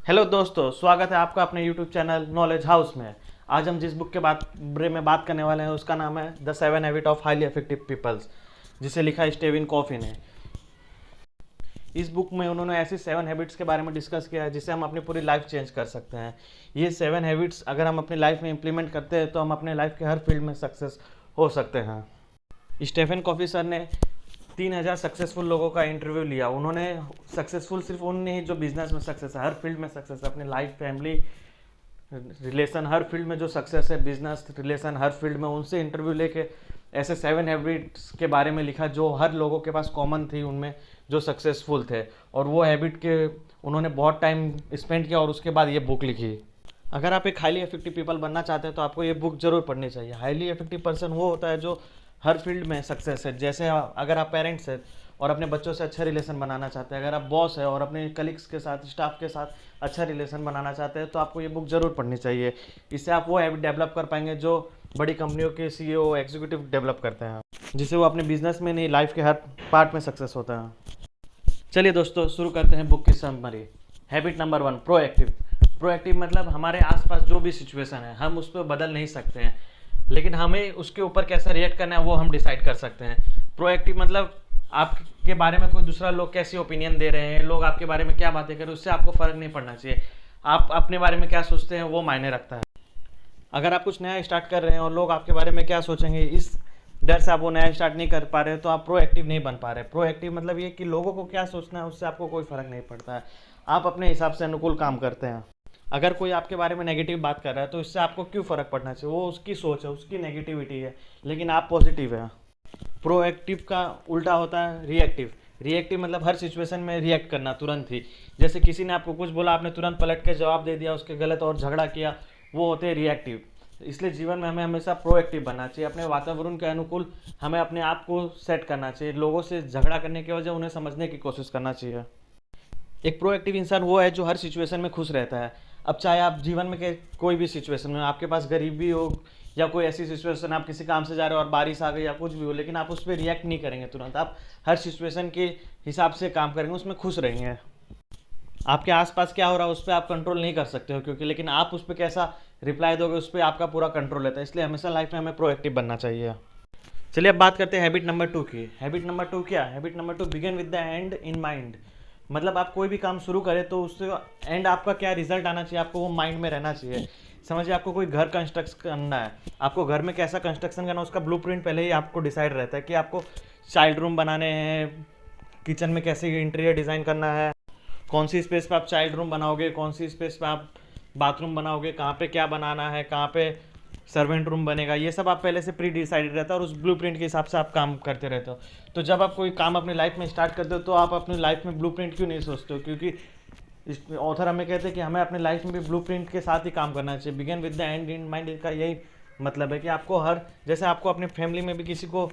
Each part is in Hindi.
हेलो दोस्तों, स्वागत है आपका अपने यूट्यूब चैनल नॉलेज हाउस में। आज हम जिस बुक के बारे में बात करने वाले हैं उसका नाम है the 7 habit of highly effective peoples, जिसे लिखा है स्टीवन कॉफी ने। इस बुक में उन्होंने ऐसी 7 हैबिट्स के बारे में डिस्कस किया है जिससे हम अपनी पूरी लाइफ चेंज कर सकते हैं। ये 7 हैबिट्स अगर हम अपनी लाइफ में इम्प्लीमेंट करते हैं तो हम अपने लाइफ के हर फील्ड में सक्सेस हो सकते हैं। स्टीफन कॉफी सर ने 3,000 सक्सेसफुल लोगों का इंटरव्यू लिया। उन्होंने सक्सेसफुल सिर्फ उन नहीं जो बिजनेस में सक्सेस है, हर फील्ड में सक्सेस है, अपने लाइफ, फैमिली, रिलेशन, हर फील्ड में जो सक्सेस है, बिजनेस, रिलेशन, हर फील्ड में उनसे इंटरव्यू लेके ऐसे 7 हैबिट्स के बारे में लिखा जो हर लोगों के पास कॉमन थी, उनमें जो सक्सेसफुल थे, और वो हैबिट के उन्होंने बहुत टाइम स्पेंड किया और उसके बाद ये बुक लिखी। अगर आप एक हाईली इफेक्टिव पीपल बनना चाहते हैं तो आपको ये बुक जरूर पढ़नी चाहिए। हाईली इफेक्टिव पर्सन वो होता है जो हर फील्ड में सक्सेस है। जैसे अगर आप पेरेंट्स हैं और अपने बच्चों से अच्छा रिलेशन बनाना चाहते हैं, अगर आप बॉस है और अपने कलीग्स के साथ, स्टाफ के साथ अच्छा रिलेशन बनाना चाहते हैं, तो आपको ये बुक जरूर पढ़नी चाहिए। इससे आप वो हैबिट डेवलप कर पाएंगे जो बड़ी कंपनियों के सीईओ, एग्जीक्यूटिव डेवलप करते हैं, जिससे वो अपने बिजनेस में नहीं, लाइफ के हर पार्ट में सक्सेस होता है। चलिए दोस्तों, शुरू करते हैं बुक की summary. Habit number 1, proactive. Proactive मतलब हमारे आसपास जो भी सिचुएशन है हम उस पर बदल नहीं सकते हैं, लेकिन हमें उसके ऊपर कैसा रिएक्ट करना है वो हम डिसाइड कर सकते हैं। प्रोएक्टिव मतलब आपके बारे में कोई दूसरा लोग कैसी ओपिनियन दे रहे हैं, लोग आपके बारे में क्या बातें कर रहे हैं, उससे आपको फर्क नहीं पड़ना चाहिए। आप अपने बारे में क्या सोचते हैं वो मायने रखता है। अगर आप कुछ नया स्टार्ट कर रहे हैं और लोग आपके बारे में क्या सोचेंगे, इस डर से आप वो नया स्टार्ट नहीं कर पा रहे, तो आप प्रोएक्टिव नहीं बन पा रहे। प्रोएक्टिव मतलब ये कि लोगों को क्या सोचना है उससे आपको कोई फर्क नहीं पड़ता है, आप अपने हिसाब से अनुकूल काम करते हैं। अगर कोई आपके बारे में नेगेटिव बात कर रहा है तो इससे आपको क्यों फ़र्क पड़ना चाहिए, वो उसकी सोच है, उसकी नेगेटिविटी है, लेकिन आप पॉजिटिव है। प्रोएक्टिव का उल्टा होता है रिएक्टिव। रिएक्टिव मतलब हर सिचुएशन में रिएक्ट करना तुरंत ही। जैसे किसी ने आपको कुछ बोला, आपने तुरंत पलट के जवाब दे दिया उसके गलत और झगड़ा किया, वो होते हैं रिएक्टिव। इसलिए जीवन में हमें हमेशा प्रोएक्टिव बनना चाहिए। अपने वातावरण के अनुकूल हमें अपने आप को सेट करना चाहिए। लोगों से झगड़ा करने के वजह उन्हें समझने की कोशिश करना चाहिए। एक प्रोएक्टिव इंसान वो है जो हर सिचुएशन में खुश रहता है। अब चाहे आप जीवन में के कोई भी सिचुएशन में, आपके पास गरीबी हो या कोई ऐसी सिचुएशन, आप किसी काम से जा रहे हो और बारिश आ गई या कुछ भी हो, लेकिन आप उस पर रिएक्ट नहीं करेंगे तुरंत। आप हर सिचुएशन के हिसाब से काम करेंगे, उसमें खुश रहेंगे। आपके आसपास क्या हो रहा है उस पर आप कंट्रोल नहीं कर सकते हो, क्योंकि लेकिन आप उस पर कैसा रिप्लाई दोगे उस पर आपका पूरा कंट्रोल रहता है। इसलिए हमेशा लाइफ में हमें प्रोएक्टिव बनना चाहिए। चलिए अब बात करते हैं हैबिट नंबर 2 की। हैबिट नंबर 2 क्या है? Habit number 2, begin with the and in mind. मतलब आप कोई भी काम शुरू करें तो उससे एंड आपका क्या रिजल्ट आना चाहिए, आपको वो माइंड में रहना चाहिए। समझिए आपको कोई घर कंस्ट्रक्ट करना है, आपको घर में कैसा कंस्ट्रक्शन करना है उसका ब्लूप्रिंट पहले ही आपको डिसाइड रहता है कि आपको चाइल्ड रूम बनाने हैं, किचन में कैसे इंटीरियर डिज़ाइन करना है, कौन सी स्पेस पे आप चाइल्ड रूम बनाओगे, कौन सी स्पेस पे आप बाथरूम बनाओगे, कहाँ पे क्या बनाना है, कहाँ पे सर्वेंट रूम बनेगा, ये सब आप पहले से प्री डिसाइडेड रहता है और उस ब्लूप्रिंट के हिसाब से आप काम करते रहते हो। तो जब आप कोई काम अपनी लाइफ में स्टार्ट करते हो तो आप अपनी लाइफ में ब्लूप्रिंट क्यों नहीं सोचते हो? क्योंकि इस ऑथर हमें कहते हैं कि हमें अपने लाइफ में भी ब्लूप्रिंट के साथ ही काम करना चाहिए। Begin with the and in mind का यही मतलब है कि आपको हर, जैसे आपको अपनी फैमिली में भी किसी को,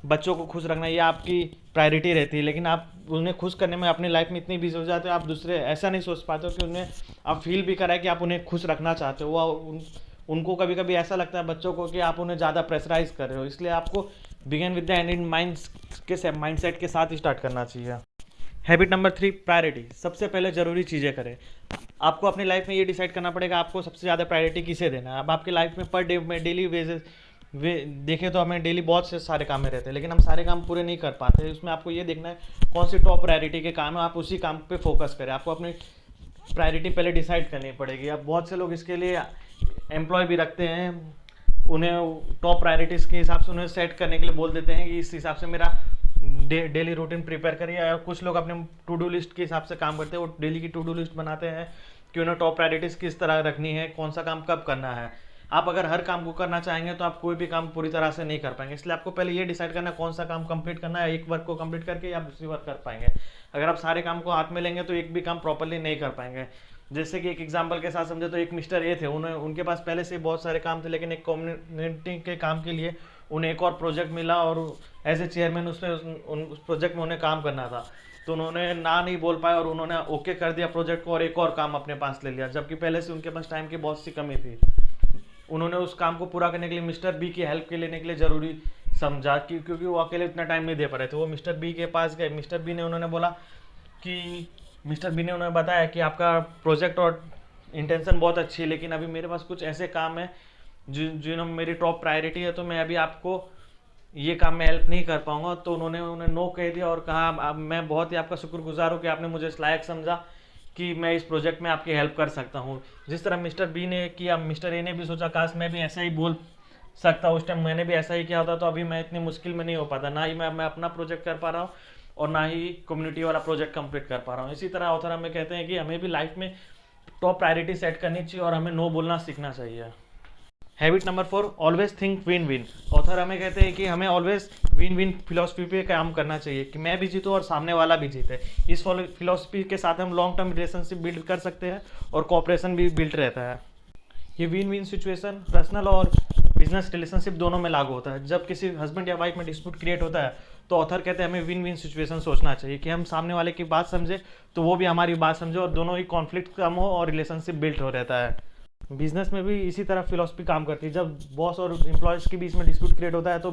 बच्चों को खुश रखना ये आपकी प्रायोरिटी रहती है, लेकिन आप उन्हें खुश करने में अपनी लाइफ में इतनी बिजी हो जाते हो, आप दूसरे ऐसा नहीं सोच पाते हो कि उन्हें आप फील भी कराए कि आप उन्हें खुश रखना चाहते हो। उनको कभी कभी ऐसा लगता है बच्चों को कि आप उन्हें ज़्यादा प्रेशराइज कर रहे हो। इसलिए आपको begin with the and in mind set के साथ स्टार्ट करना चाहिए। Habit number 3, priority. सबसे पहले ज़रूरी चीज़ें करें। आपको अपनी लाइफ में ये डिसाइड करना पड़ेगा आपको सबसे ज़्यादा प्रायोरिटी किसे देना है। अब आपकी लाइफ में पर डे में डेली बेसिस देखें तो हमें डेली बहुत से सारे काम में रहते हैं, लेकिन हम सारे काम पूरे नहीं कर पाते। उसमें आपको ये देखना है कौन सी टॉप प्रायोरिटी के काम है, आप उसी काम पे फोकस करें। आपको अपनी प्रायोरिटी पहले डिसाइड करनी पड़ेगी। अब बहुत से लोग इसके लिए एम्प्लॉय भी रखते हैं, उन्हें टॉप प्रायोरिटीज़ के हिसाब से उन्हें सेट करने के लिए बोल देते हैं कि इस हिसाब से मेरा डेली रूटीन प्रिपेयर करिए। और कुछ लोग अपने टू डू लिस्ट के हिसाब से काम करते हैं, वो डेली की टू डू लिस्ट बनाते हैं कि उन्हें टॉप प्रायोरिटीज़ किस तरह रखनी है, कौन सा काम कब करना है। आप अगर हर काम को करना चाहेंगे तो आप कोई भी काम पूरी तरह से नहीं कर पाएंगे। इसलिए आपको पहले ये डिसाइड करना है कौन सा काम कंप्लीट करना है, एक वर्क को कंप्लीट करके या दूसरी वर्क कर पाएंगे। अगर आप सारे काम को हाथ में लेंगे तो एक भी काम प्रॉपरली नहीं कर पाएंगे। जैसे कि एक एग्जांपल के साथ समझे तो एक मिस्टर ए थे, उनके पास पहले से बहुत सारे काम थे, लेकिन एक कम्युनिटी के काम के लिए उन्हें एक और प्रोजेक्ट मिला और एज ए चेयरमैन उस प्रोजेक्ट में उन्हें काम करना था। तो उन्होंने ना नहीं बोल पाए और उन्होंने ओके कर दिया प्रोजेक्ट को और एक और काम अपने पास ले लिया, जबकि पहले से उनके पास टाइम की बहुत सी कमी थी। उन्होंने उस काम को पूरा करने के लिए मिस्टर बी की हेल्प के लेने के लिए ज़रूरी समझा क्योंकि वो अकेले इतना टाइम नहीं दे पा रहे थे। वो मिस्टर बी के पास गए, मिस्टर बी ने उन्होंने बोला कि मिस्टर बी ने उन्हें बताया कि आपका प्रोजेक्ट और इंटेंशन बहुत अच्छी है, लेकिन अभी मेरे पास कुछ ऐसे काम है जिन्होंने मेरी टॉप प्रायोरिटी है, तो मैं अभी आपको ये काम में हेल्प नहीं कर पाऊंगा। तो उन्होंने उन्हें नो कह दिया और कहा अब मैं बहुत ही आपका शुक्रगुजार हूँ कि आपने मुझे इस लायक समझा कि मैं इस प्रोजेक्ट में आपकी हेल्प कर सकता हूँ। जिस तरह मिस्टर बी ने किया, मिस्टर ए ने भी सोचा काश मैं भी ऐसा ही बोल सकता, उस टाइम मैंने भी ऐसा ही किया होता तो अभी मैं इतनी मुश्किल में नहीं हो पाता, ना ही मैं अपना प्रोजेक्ट कर पा रहा हूँ और ना ही कम्युनिटी वाला प्रोजेक्ट कंप्लीट कर पा रहा हूँ। इसी तरह ऑथर हमें कहते हैं कि हमें भी लाइफ में टॉप प्रायोरिटी सेट करनी चाहिए और हमें नो बोलना सीखना चाहिए। Habit number 4, always think win win. Author हमें कहते हैं कि हमें ऑलवेज विन विन फिलोसफी पे काम करना चाहिए कि मैं भी जीतूँ और सामने वाला भी जीते। इस फिलोसफी के साथ हम लॉन्ग टर्म रिलेशनशिप बिल्ड कर सकते हैं और कॉपरेशन भी बिल्ड रहता है। ये विन विन सिचुएशन पर्सनल और बिजनेस रिलेशनशिप दोनों में लागू होता है। जब किसी हस्बैंड या वाइफ में डिस्प्यूट क्रिएट होता है तो ऑथर कहते हैं हमें विन विन सिचुएशन सोचना चाहिए कि हम सामने वाले की बात समझे तो वो भी हमारी बात समझे और दोनों ही कॉन्फ्लिक्ट कम हो और रिलेशनशिप बिल्ड हो रहता है। बिजनेस में भी इसी तरह फिलॉसफी काम करती है। जब बॉस और एम्प्लॉयज़ के बीच में डिस्प्यूट क्रिएट होता है तो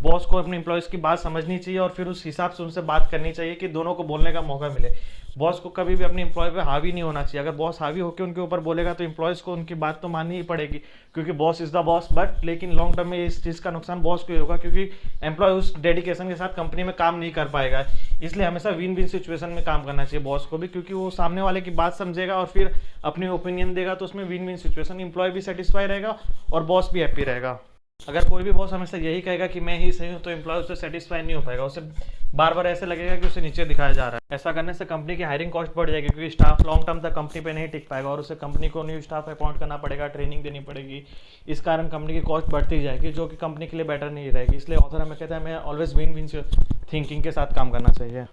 बॉस को अपने एम्प्लॉयज़ की बात समझनी चाहिए और फिर उस हिसाब से उनसे बात करनी चाहिए कि दोनों को बोलने का मौका मिले। बॉस को कभी भी अपने एम्प्लॉय पे हावी नहीं होना चाहिए। अगर बॉस हावी होकर उनके ऊपर बोलेगा तो एम्प्लॉयज़ को उनकी बात तो माननी ही पड़ेगी क्योंकि boss is the boss. But लेकिन लॉन्ग टर्म में इस चीज़ का नुकसान बॉस को ही होगा क्योंकि एम्प्लॉय उस डेडिकेशन के साथ कंपनी में काम नहीं कर पाएगा। इसलिए हमेशा विन विन सिचुएशन में काम करना चाहिए बॉस को भी, क्योंकि वो सामने वाले की बात समझेगा और फिर अपनी ओपिनियन देगा तो उसमें विन विन सिचुएशन, एम्प्लॉय भी सेटिस्फाई रहेगा और बॉस भी हैप्पी रहेगा। अगर कोई भी बॉस हमेशा यही कहेगा कि मैं ही सही हूँ तो एम्प्लॉय उससे सेटिस्फाई नहीं हो पाएगा, उसे बार बार ऐसे लगेगा कि उसे नीचे दिखाया जा रहा है। ऐसा करने से कंपनी की हायरिंग कॉस्ट बढ़ जाएगी क्योंकि स्टाफ लॉन्ग टर्म तक कंपनी पे नहीं टिक पाएगा और उसे कंपनी को न्यू स्टाफ अपॉइंट करना पड़ेगा, ट्रेनिंग देनी पड़ेगी। इस कारण कंपनी की कॉस्ट बढ़ती जाएगी जो कि कंपनी के लिए बेटर नहीं रहेगी। इसलिए ऑथर हमें कहता है हमें ऑलवेज विन विन थिंकिंग के साथ काम करना चाहिए।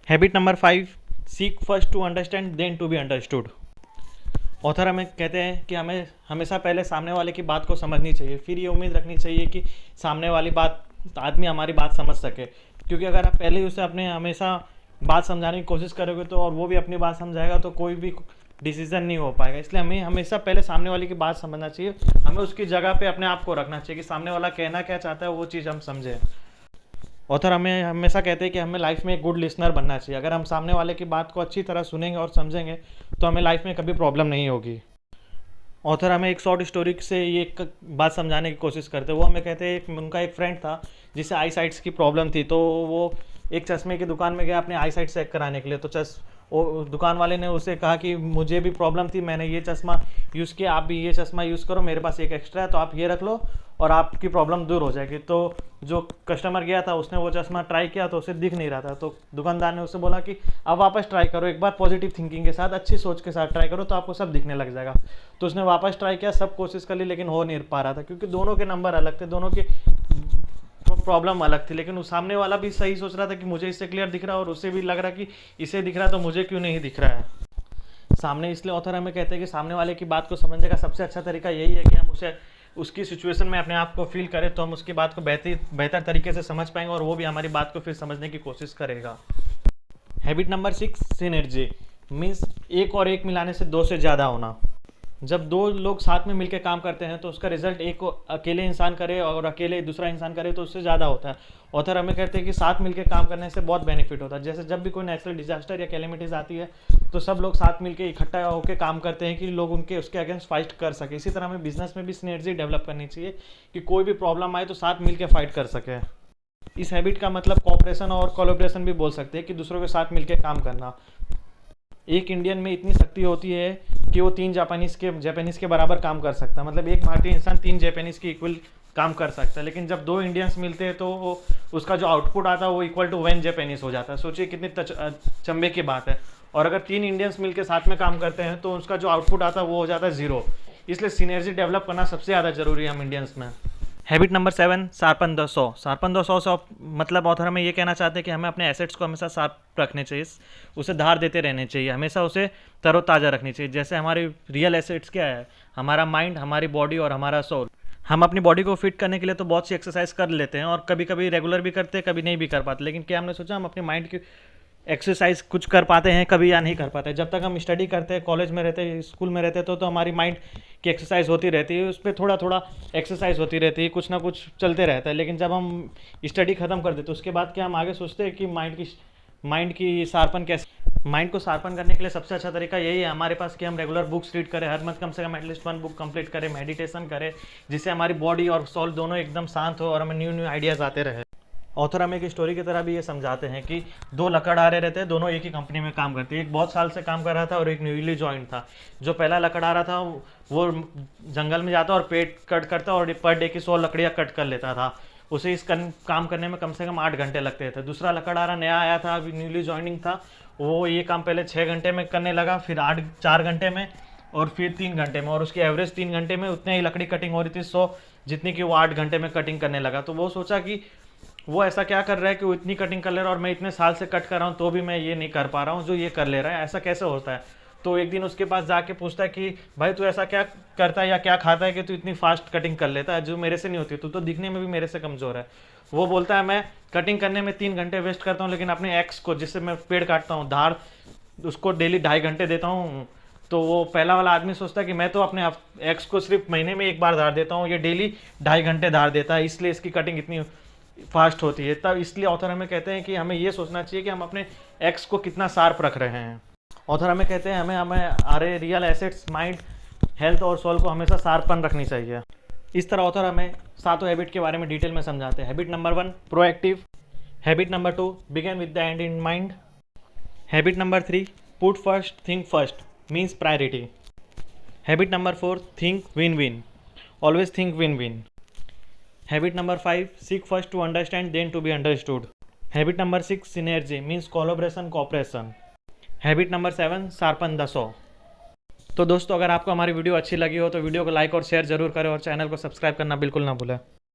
Habit number 5, seek first to understand then to be understood. Author हमें कहते हैं कि हमें हमेशा पहले सामने वाले की बात को समझनी चाहिए, फिर ये उम्मीद रखनी चाहिए कि सामने वाली बात आदमी हमारी बात समझ सके। क्योंकि अगर आप पहले ही उसे अपने हमेशा बात समझाने की कोशिश करोगे तो और वो भी अपनी बात समझाएगा तो कोई भी डिसीजन नहीं हो पाएगा। इसलिए हमें हमेशा पहले सामने वाले की बात समझना चाहिए, हमें उसकी जगह पे अपने आप को रखना चाहिए कि सामने वाला कहना क्या चाहता है वो चीज़ हम समझें। ऑथर हमें हमेशा कहते हैं कि हमें लाइफ में एक गुड लिसनर बनना चाहिए। अगर हम सामने वाले की बात को अच्छी तरह सुनेंगे और समझेंगे तो हमें लाइफ में कभी प्रॉब्लम नहीं होगी। ऑथर हमें एक शॉर्ट स्टोरी से ये एक बात समझाने की कोशिश करते हैं। वो हमें कहते हैं उनका एक फ्रेंड था जिसे आई साइट्स की प्रॉब्लम थी, तो वो एक चश्मे की दुकान में गया अपने आई साइट चेक कराने के लिए। तो वो दुकान वाले ने उसे कहा कि मुझे भी प्रॉब्लम थी, मैंने ये चश्मा यूज़ किया, आप भी ये चश्मा यूज़ करो, मेरे पास एक एक्स्ट्रा है तो आप ये रख लो और आपकी प्रॉब्लम दूर हो जाएगी। तो जो कस्टमर गया था उसने वो चश्मा ट्राई किया तो उसे दिख नहीं रहा था। तो दुकानदार ने उससे बोला कि अब वापस ट्राई करो, एक बार पॉजिटिव थिंकिंग के साथ, अच्छी सोच के साथ ट्राई करो तो आपको सब दिखने लग जाएगा। तो उसने वापस ट्राई किया, सब कोशिश कर ली लेकिन हो नहीं पा रहा था क्योंकि दोनों के नंबर अलग थे, दोनों की प्रॉब्लम अलग थी। लेकिन उस सामने वाला भी सही सोच रहा था कि मुझे इससे क्लियर दिख रहा है और उसे भी लग रहा कि इसे दिख रहा है तो मुझे क्यों नहीं दिख रहा है सामने। इसलिए ऑथर हमें कहते हैं कि सामने वाले की बात को समझने का सबसे अच्छा तरीका यही है कि हम उसे उसकी सिचुएशन में अपने आप को फील करें तो हम उसकी बात को बेहतर तरीके से समझ पाएंगे और वो भी हमारी बात को फिर समझने की कोशिश करेगा। हैबिट नंबर 6, सिनर्जी मीन्स एक और एक मिलाने से दो से ज़्यादा होना। जब दो लोग साथ में मिलकर काम करते हैं तो उसका रिजल्ट एक अकेले इंसान करे और अकेले दूसरा इंसान करे तो उससे ज़्यादा होता है। ऑथर हमें कहते हैं कि साथ मिलकर काम करने से बहुत बेनिफिट होता है। जैसे जब भी कोई नेचुरल डिजास्टर या कैलेमिटीज आती है तो सब लोग साथ मिलकर इकट्ठा होकर काम करते हैं कि लोग उसके अगेंस्ट फाइट कर सके। इसी तरह हमें बिजनेस में भी सिनर्जी डेवलप करनी चाहिए कि कोई भी प्रॉब्लम आए तो साथ मिलकर फाइट कर सके। इस हैबिट का मतलब कॉपरेशन और कोलैबोरेशन भी बोल सकते हैं कि दूसरों के साथ मिलकर काम करना। एक इंडियन में इतनी शक्ति होती है कि वो 3 जापानीज़ के बराबर काम कर सकता है। मतलब एक भारतीय इंसान 3 जापानीज़ के इक्वल काम कर सकता है। लेकिन जब 2 इंडियंस मिलते हैं तो उसका जो आउटपुट आता है वो इक्वल टू 1 जापानीज़ हो जाता है। सोचिए कितनी चंबे की बात है। और अगर 3 इंडियंस मिलकर साथ में काम करते हैं तो उसका जो आउटपुट आता है वो हो जाता है 0। इसलिए सिनर्जी डेवलप करना सबसे ज़्यादा जरूरी है हम इंडियंस में। Habit number 7, sharpen the saw. Sharpen the saw मतलब ऑथर हमें ये कहना चाहते हैं कि हमें अपने एसेट्स को हमेशा शार्प रखने चाहिए, उसे धार देते रहने चाहिए, हमेशा उसे तरोताज़ा रखनी चाहिए। जैसे हमारी रियल एसेट्स क्या है, हमारा माइंड, हमारी बॉडी और हमारा सोल। हम अपनी बॉडी को फिट करने के लिए तो बहुत सी एक्सरसाइज कर लेते हैं और कभी कभी रेगुलर भी करते हैं, कभी नहीं भी कर पाते। लेकिन क्या हमने सोचा हम अपने माइंड की एक्सरसाइज कुछ कर पाते हैं कभी या नहीं कर पाते। जब तक हम स्टडी करते हैं, कॉलेज में रहते हैं, स्कूल में रहते हैं तो हमारी माइंड की एक्सरसाइज होती रहती है, उस पर थोड़ा थोड़ा एक्सरसाइज होती रहती है, कुछ ना कुछ चलते रहता है। लेकिन जब हम स्टडी ख़त्म कर देते तो उसके बाद क्या हम आगे सोचते हैं कि माइंड की माइंड की शार्पन कैसे, माइंड को शार्पन करने के लिए सबसे अच्छा तरीका यही है हमारे पास कि हम रेगुलर बुक्स रीड करें, हर मंथ कम से कम एटलीस्ट 1 बुक कंप्लीट करें, मेडिटेशन करें, जिससे हमारी बॉडी और सोल दोनों एकदम शांत हो और हमें न्यू न्यू आइडियाज़ आते रहे। ऑथर हमें एक स्टोरी की तरह भी ये समझाते हैं कि 2 लकड़हारे रहते हैं, दोनों एक ही कंपनी में काम करते हैं। एक बहुत साल से काम कर रहा था और एक न्यूली ज्वाइन था। जो पहला लकड़हारा था वो जंगल में जाता और पेड़ कट करता और पर डे की 100 लकड़ियाँ कट कर लेता था। उसे इस काम करने में कम से कम 8 घंटे लगते थे। दूसरा लकड़हारा नया आया था, अभी न्यूली ज्वाइनिंग था, वो ये काम पहले 6 घंटे में करने लगा, फिर 4 घंटे में और फिर 3 घंटे में, और उसकी एवरेज 3 घंटे में उतने ही लकड़ी कटिंग हो रही थी 100 जितनी कि वो 8 घंटे में कटिंग करने लगा। तो वो सोचा कि वो ऐसा क्या कर रहा है कि वो इतनी कटिंग कर ले रहा है और मैं इतने साल से कट कर रहा हूँ तो भी मैं ये नहीं कर पा रहा हूँ जो ये कर ले रहा है, ऐसा कैसे होता है। तो एक दिन उसके पास जाके पूछता है कि भाई तू ऐसा क्या करता है या क्या खाता है कि तू इतनी फास्ट कटिंग कर लेता है, जो मेरे से नहीं होती, तू तो दिखने में भी मेरे से कमज़ोर है। वो बोलता है मैं कटिंग करने में 3 घंटे वेस्ट करता हूँ, लेकिन अपने एक्स को, जिससे मैं पेड़ काटता हूँ, धार, उसको डेली 2.5 घंटे देता हूँ। तो वो पहला वाला आदमी सोचता है कि मैं तो अपने एक्स को सिर्फ महीने में 1 बार धार देता हूँ, ये डेली 2.5 घंटे धार देता है, इसलिए इसकी कटिंग इतनी फास्ट होती है। तब इसलिए ऑथर हमें कहते हैं कि हमें ये सोचना चाहिए कि हम अपने एक्स को कितना शार्प रख रहे हैं। ऑथर हमें कहते हैं हमें हमारे रियल एसेट्स, माइंड, हेल्थ और सोल को हमेशा शार्पन रखनी चाहिए। इस तरह ऑथर हमें 7 हैबिट के बारे में डिटेल में समझाते हैं। Habit number 1 proactive, habit number 2 begin with the and in mind, habit number 3 put first think first means priority, habit number 4 think win win, always think win win, habit number 5 seek first to understand then to be understood, habit number 6 synergy means collaboration cooperation, habit number 7 sharpen the saw। तो दोस्तों अगर आपको हमारी वीडियो अच्छी लगी हो तो वीडियो को लाइक और शेयर जरूर करें और चैनल को सब्सक्राइब करना बिल्कुल ना भूलें।